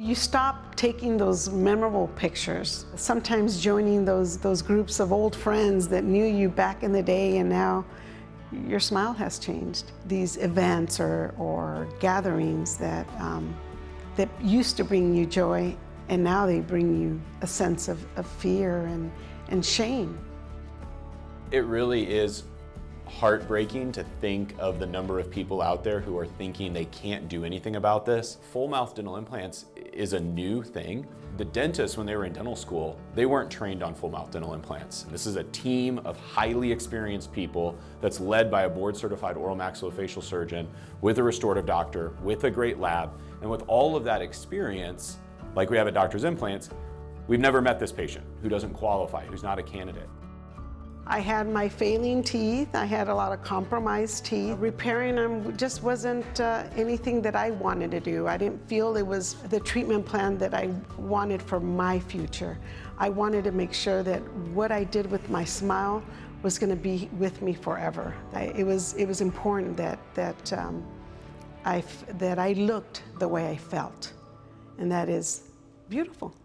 You stop taking those memorable pictures, sometimes joining those groups of old friends that knew you back in the day, and now your smile has changed. These events or gatherings that used to bring you joy, and now they bring you a sense of fear and shame. It really is heartbreaking to think of the number of people out there who are thinking they can't do anything about this. Full mouth dental implants is a new thing. The dentists, when they were in dental school, they weren't trained on full mouth dental implants. This is a team of highly experienced people that's led by a board certified oral maxillofacial surgeon with a restorative doctor, with a great lab, and with all of that experience, like we have at Doctor's Implants, we've never met this patient who doesn't qualify, who's not a candidate. I had my failing teeth. I had a lot of compromised teeth. Repairing them just wasn't anything that I wanted to do. I didn't feel it was the treatment plan that I wanted for my future. I wanted to make sure that what I did with my smile was going to be with me forever. It was important that I looked the way I felt, and that is beautiful.